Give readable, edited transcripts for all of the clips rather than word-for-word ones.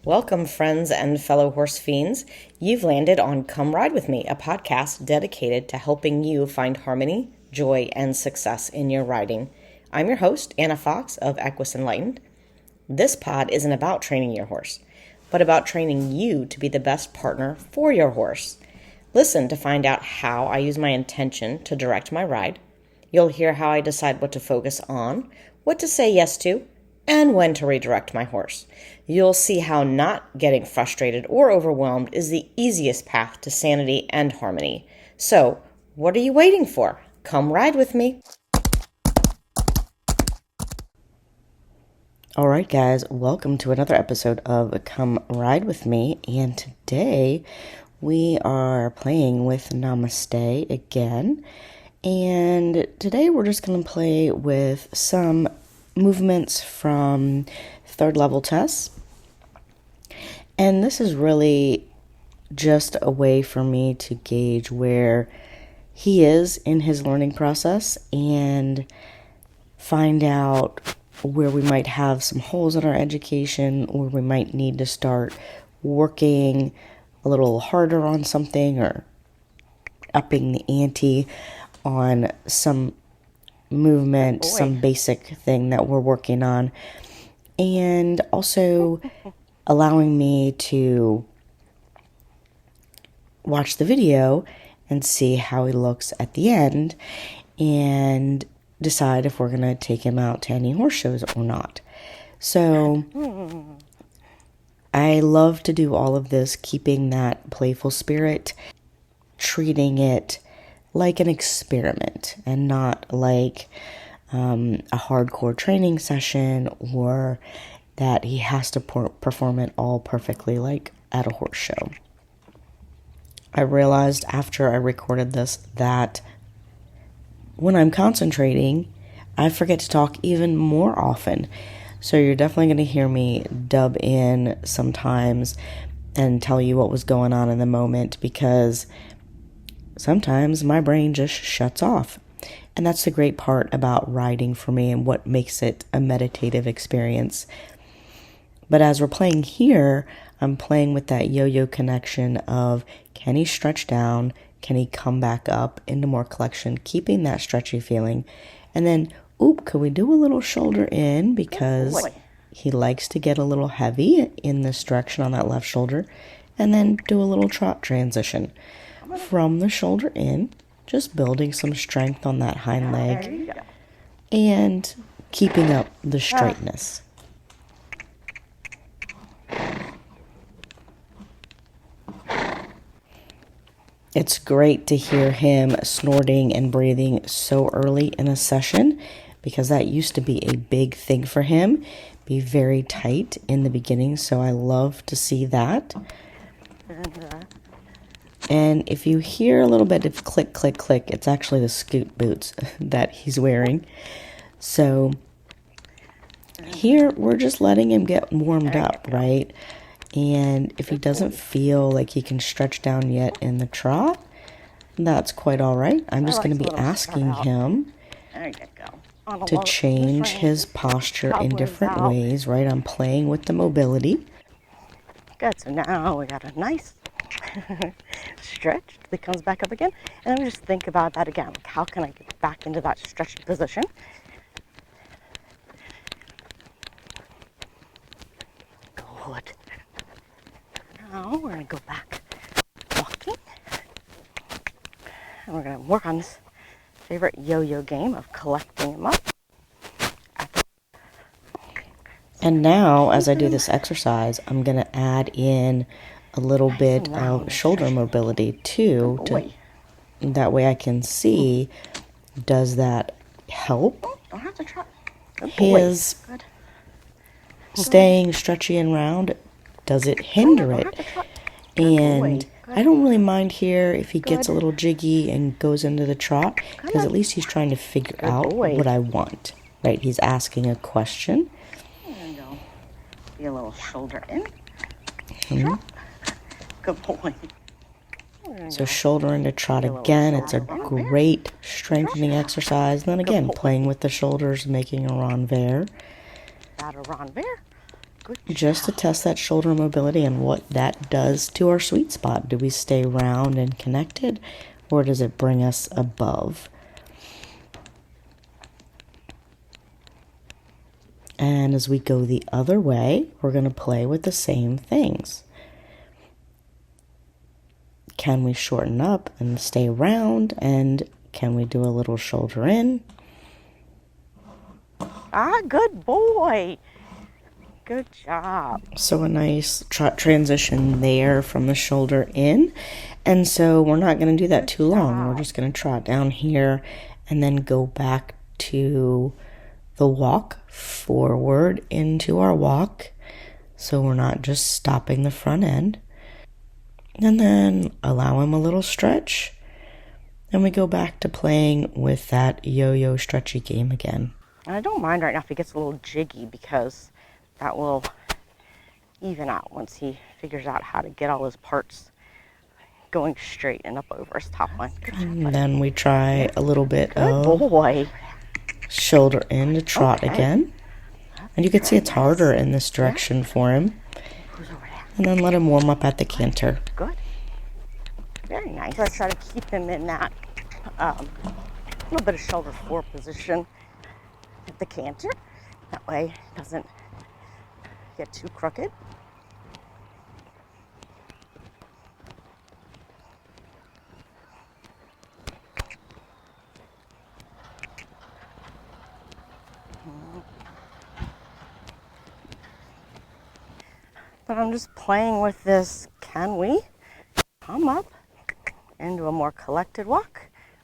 Welcome, friends and fellow horse fiends. You've landed on Come Ride With Me, a podcast dedicated to helping you find harmony, joy, and success in your riding. I'm your host, Anna Fox of Equus Enlightened. This pod isn't about training your horse, but about training you to be the best partner for your horse. Listen to find out how I use my intention to direct my ride. You'll hear how I decide what to focus on, what to say yes to, and when to redirect my horse. You'll see how not getting frustrated or overwhelmed is the easiest path to sanity and harmony. So, what are you waiting for? Come ride with me. All right, guys, welcome to another episode of Come Ride With Me. And today we are playing with Namastee again. And today we're just going to play with some movements from third level tests. And this is really just a way for me to gauge where he is in his learning process and find out where we might have some holes in our education, or we might need to start working a little harder on something or upping the ante on some movement, some basic thing that we're working on, and also allowing me to watch the video and see how he looks at the end and decide if we're going to take him out to any horse shows or not. So I love to do all of this, keeping that playful spirit, treating it like an experiment and not like a hardcore training session, or that he has to perform it all perfectly like at a horse show. I realized after I recorded this that when I'm concentrating, I forget to talk even more often. So you're definitely going to hear me dub in sometimes and tell you what was going on in the moment, because sometimes my brain just shuts off. And that's the great part about riding for me and what makes it a meditative experience. But as we're playing here, I'm playing with that yo-yo connection of, can he stretch down? Can he come back up into more collection, keeping that stretchy feeling? And then, could we do a little shoulder in, because he likes to get a little heavy in this direction on that left shoulder. And then do a little trot transition from the shoulder in, just building some strength on that hind leg and keeping up the straightness. It's great to hear him snorting and breathing so early in a session, because that used to be a big thing for him, be very tight in the beginning. So I love to see that. And if you hear a little bit of click, click, click, it's actually the scoot boots that he's wearing. So here we're just letting him get warmed up, right? And if he doesn't feel like he can stretch down yet in the trot, that's quite all right. I'm just going to be asking him to change his posture in different ways, right? I'm playing with the mobility. Good, so now we got a nice stretch that comes back up again. And then we just think about that again. Like, how can I get back into that stretched position? Good. Now we're going to go back walking. And we're going to work on this favorite yo-yo game of collecting them up. And now, as I do this exercise, I'm going to add in a little bit of shoulder mobility too. That way I can see, does that help his staying stretchy and round? Does it hinder it? And I don't really mind here if he gets a little jiggy and goes into the trot, because at least he's trying to figure out what I want, right? He's asking a question. There you go. Be a little shoulder in. Mm-hmm. Good boy. So shoulder into trot again. It's a great strengthening exercise. And then again, playing with the shoulders, making a renvers. That a renvers. Good just to job. test that shoulder mobility and what that does to our sweet spot. Do we stay round and connected, or does it bring us above? And as we go the other way, we're going to play with the same things. Can we shorten up and stay round? And can we do a little shoulder in? Ah, good boy. Good job. So a nice transition there from the shoulder in. And so we're not going to do that too long. We're just going to trot down here and then go back to the walk forward into our walk. So we're not just stopping the front end. And then allow him a little stretch. And we go back to playing with that yo-yo stretchy game again. And I don't mind right now if he gets a little jiggy, because that will even out once he figures out how to get all his parts going straight and up over his top line. And then we try a little bit Good of boy. shoulder in to trot Okay. again. And you can see it's harder in this direction for him. Who's over there? And then let him warm up at the canter. Good. Very nice. So I try to keep him in that little bit of shoulder forward position at the canter. That way it doesn't get too crooked. But I'm just playing with this. Can we come up into a more collected walk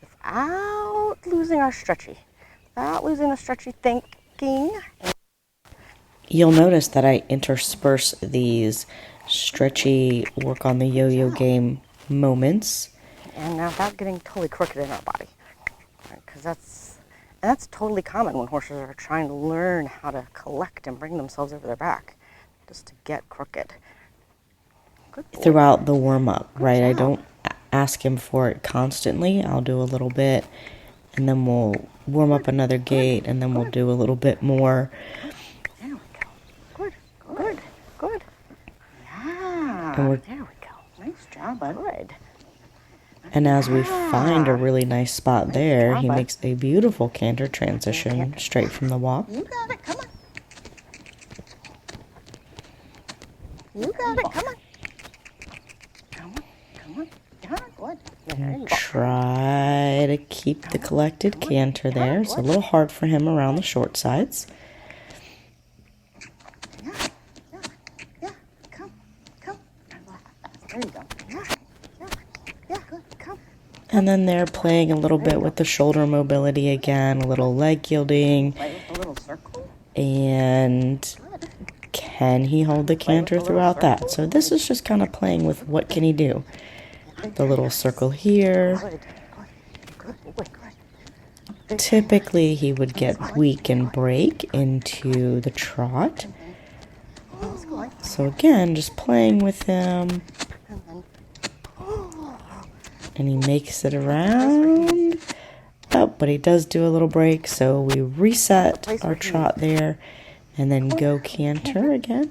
without losing our stretchy, without losing the stretchy thinking? You'll notice that I intersperse these stretchy work on the yo-yo game moments. And now without getting totally crooked in our body. Because that's totally common when horses are trying to learn how to collect and bring themselves over their back, just to get crooked. Good boy. Throughout the warm-up, right? I don't ask him for it constantly. I'll do a little bit, and then we'll warm up another gait, and then we'll do a little bit more. There we go. Good, good, good. Yeah, And there we go. Nice job, bud. Good. And as we find a really nice spot there, job, he bud. makes a beautiful canter transition straight from the walk. You got it, come on. You got it, come on. Come on, come on. Yeah, good. There you go. Try to keep the collected canter there. It's a little hard for him around the short sides. Yeah, come. There you go. Yeah, good, come. And then they're playing a little bit with the shoulder mobility again, a little leg yielding. Play with a little circle. And can he hold the canter throughout that? So this is just kind of playing with what can he do. The little circle here. Good. Typically he would get weak and break into the trot. So again, just playing with him. And he makes it around. Oh, but he does do a little break, so we reset our trot there and then go canter again.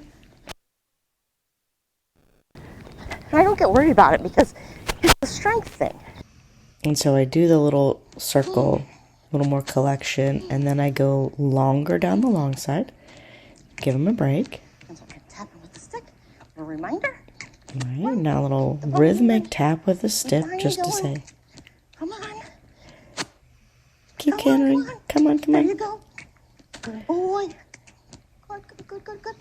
I don't get worried about it because it's a strength thing. And so I do the little circle, a little more collection, and then I go longer down the long side. Give him a break. And so I can tap him with the stick. A reminder. All right, now a little rhythmic tap with the stick just to say, Come on. keep cantering. Come on. There you go. Good boy. Good.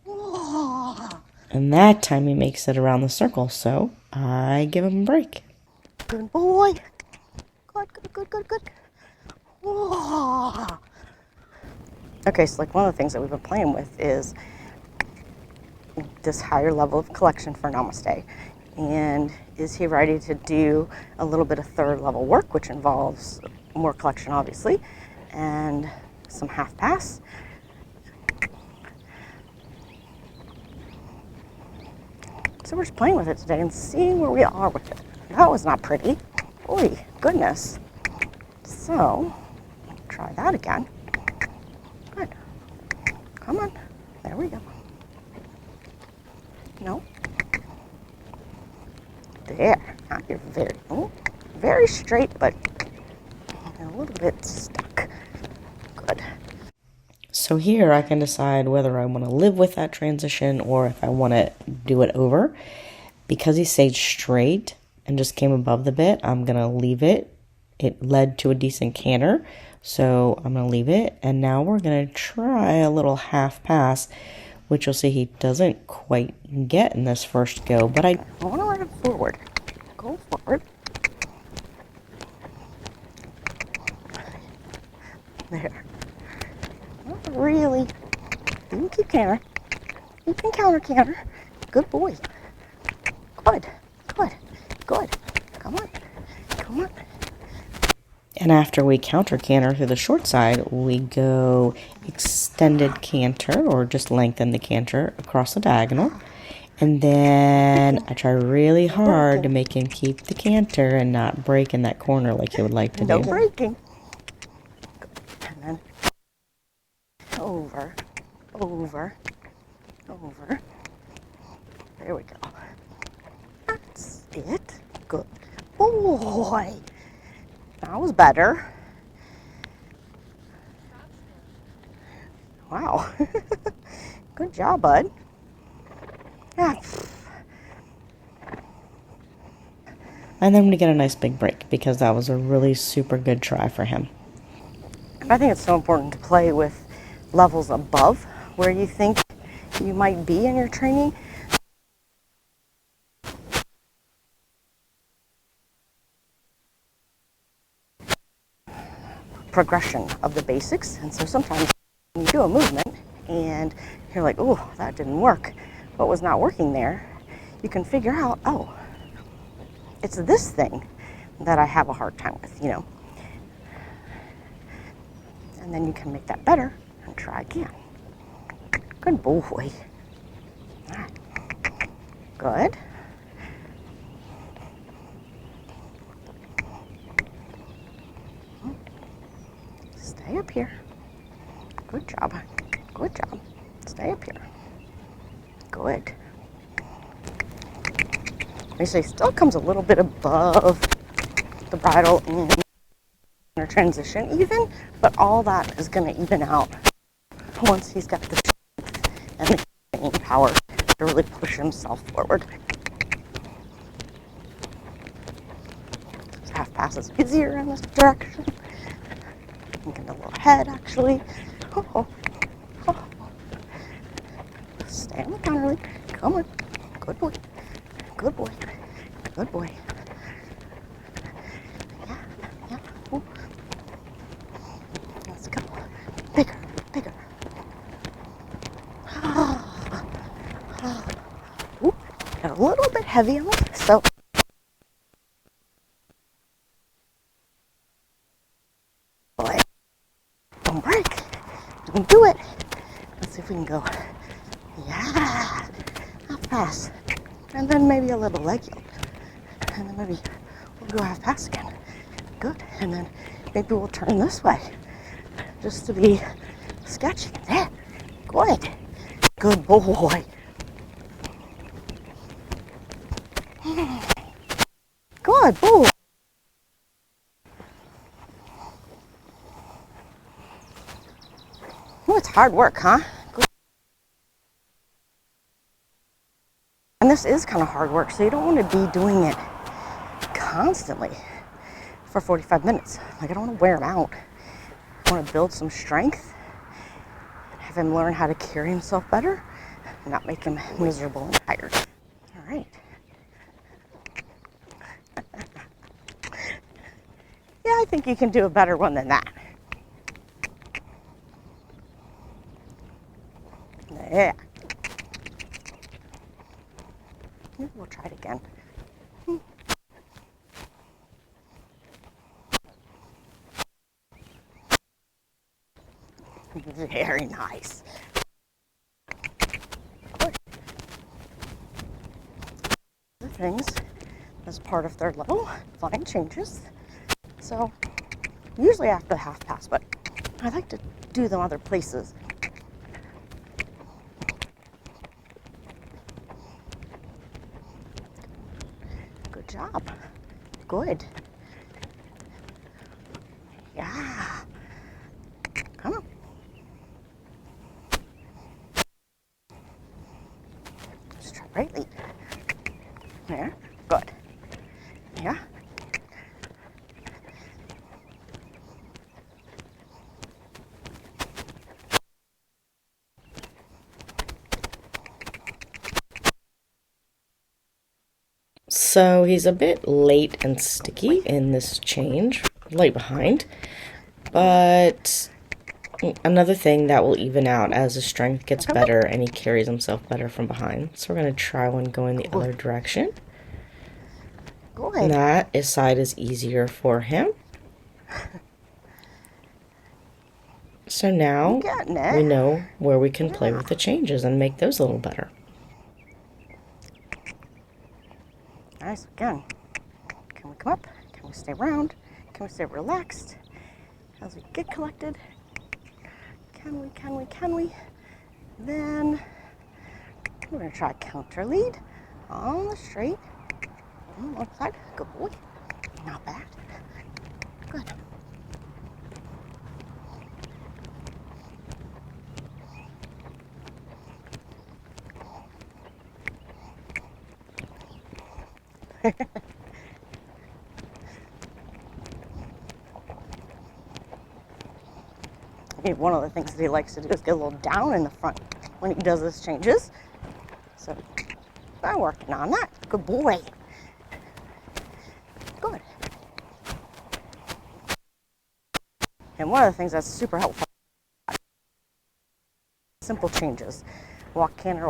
Whoa. And that time he makes it around the circle, so I give him a break. Good boy. Good. Whoa. Okay, so like one of the things that we've been playing with is this higher level of collection for Namastee. And is he ready to do a little bit of third level work, which involves more collection, obviously, and some half pass. So we're just playing with it today and seeing where we are with it. That was not pretty. Oy, goodness. So, try that again. Good. Come on. There we go. No. There. Now you're very straight, but a little bit stuck. Good. So here I can decide whether I want to live with that transition or if I want to do it over. Because he stayed straight and just came above the bit, I'm going to leave it. It led to a decent canter, so I'm going to leave it. And now we're going to try a little half pass, which you'll see he doesn't quite get in this first go. But I want to run it forward. Go forward. There. Not really. You can keep counter. You can counter. Good boy. Good. Come on. And after we counter canter through the short side, we go extended canter, or just lengthen the canter across the diagonal. And then I try really hard to make him keep the canter and not break in that corner like he would like to do. No breaking. And then over. There we go. That's it. Good boy. That was better. Wow. Good job, bud. Yeah. And then we get a nice big break because that was a really super good try for him. I think it's so important to play with levels above where you think you might be in your training. Progression of the basics, and so sometimes you do a movement and you're like, oh, that didn't work. What was not working there? You can figure out, oh, it's this thing that I have a hard time with, And then you can make that better and try again. Good boy. All right. Good. Stay up here. Good job. Stay up here. Good. They say still comes a little bit above the bridle in our transition even, but all that is going to even out once he's got the strength and the staying power to really push himself forward. Half pass is easier in this direction. I'm getting a little ahead, actually. Oh. Stay on the counter lead. Come on. Good boy. Yeah. Ooh. Let's go. Bigger. Ooh. Got a little bit heavy on it, so. Boy. Don't break. Don't do it. Let's see if we can go. Yeah. Half pass. And then maybe a little leg yield. And then maybe we'll go half pass again. Good. And then maybe we'll turn this way. Just to be sketchy. There. Good. Good boy. Good boy. Oh, it's hard work, huh? Good. And this is kind of hard work, so you don't want to be doing it constantly for 45 minutes. Like, I don't want to wear him out. I want to build some strength, have him learn how to carry himself better, and not make him miserable and tired. All right. Yeah, I think you can do a better one than that. Yeah. Maybe we'll try it again. Very nice. Good. The things as part of third level, flying changes. So usually after the half pass, but I like to do them other places. Good. Yeah. Come on. Just try right lead. There. Good. Yeah. So he's a bit late and sticky in this change, late behind, but another thing that will even out as his strength gets better and he carries himself better from behind. So we're going to try one going the other direction. Good. And that side is easier for him. So now we know where we can play with the changes and make those a little better. Nice. Again. Can we come up? Can we stay round? Can we stay relaxed? As we get collected. Can we? Then we're going to try counter lead on the straight. On the left side. Good boy. Not bad. Good. One of the things that he likes to do is get a little down in the front when he does his changes. So I'm working on that. Good boy. Good. And one of the things that's super helpful, simple changes. Walk canter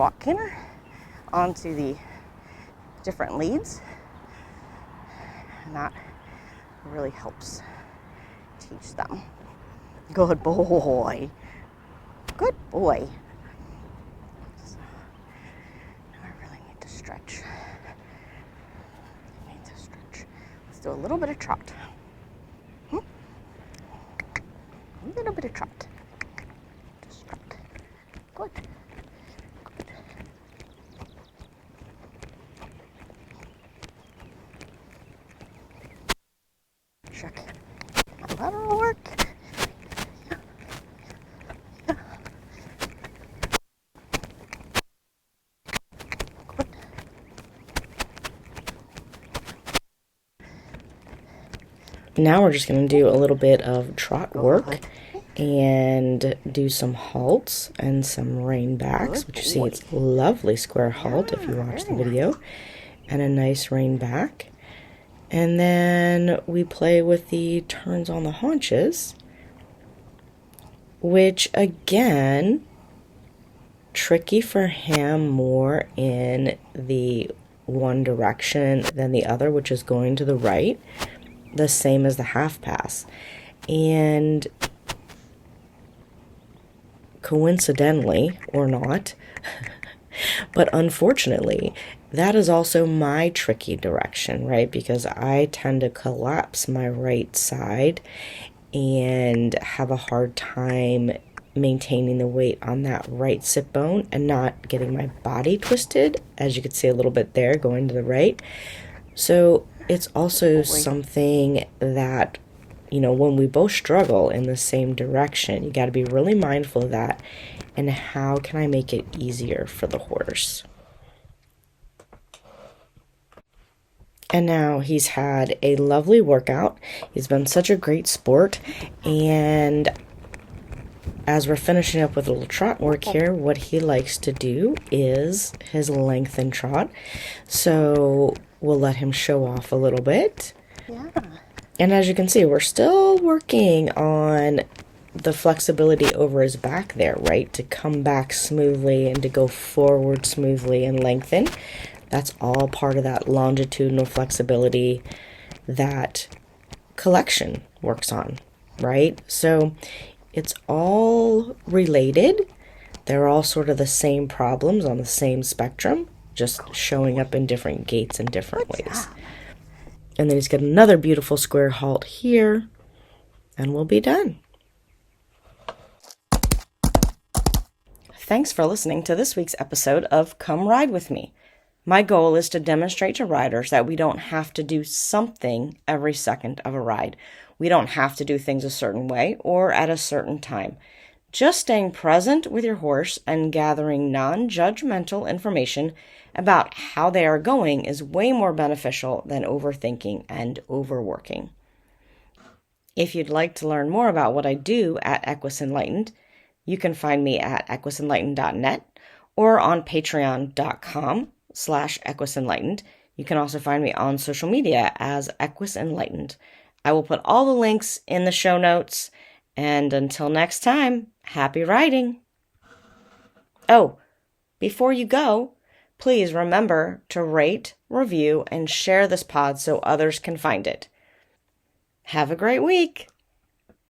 onto the different leads. And that really helps teach them. Good boy. Good boy. So, I really need to stretch. Let's do a little bit of trot. A little bit of trot. Just trot. Good. Good. Check my lateral work. Now we're just going to do a little bit of trot work and do some halts and some rein backs, which you see it's a lovely square halt if you watch the video, and a nice rein back. And then we play with the turns on the haunches, which again, tricky for him more in the one direction than the other, which is going to the right, the same as the half pass. And coincidentally or not, but unfortunately, that is also my tricky direction, right? Because I tend to collapse my right side and have a hard time maintaining the weight on that right sit bone and not getting my body twisted, as you can see a little bit there going to the right. So it's also something that, you know, when we both struggle in the same direction, you got to be really mindful of that. And how can I make it easier for the horse? And now he's had a lovely workout. He's been such a great sport. And as we're finishing up with a little trot work here, what he likes to do is his lengthen trot. So we'll let him show off a little bit. Yeah. And as you can see, we're still working on the flexibility over his back there, right? To come back smoothly and to go forward smoothly and lengthen. That's all part of that longitudinal flexibility that collection works on, right? So it's all related. They're all sort of the same problems on the same spectrum, just showing up in different gaits in different ways. And then he's got another beautiful square halt here, and we'll be done. Thanks for listening to this week's episode of Come Ride With Me. My goal is to demonstrate to riders that we don't have to do something every second of a ride. We don't have to do things a certain way or at a certain time. Just staying present with your horse and gathering non-judgmental information about how they are going is way more beneficial than overthinking and overworking. If you'd like to learn more about what I do at Equus Enlightened, you can find me at equisenlightened.net or on patreon.com/Equus Enlightened. You can also find me on social media as Equus Enlightened. I will put all the links in the show notes. And until next time, happy riding. Oh, before you go, please remember to rate, review, and share this pod so others can find it. Have a great week.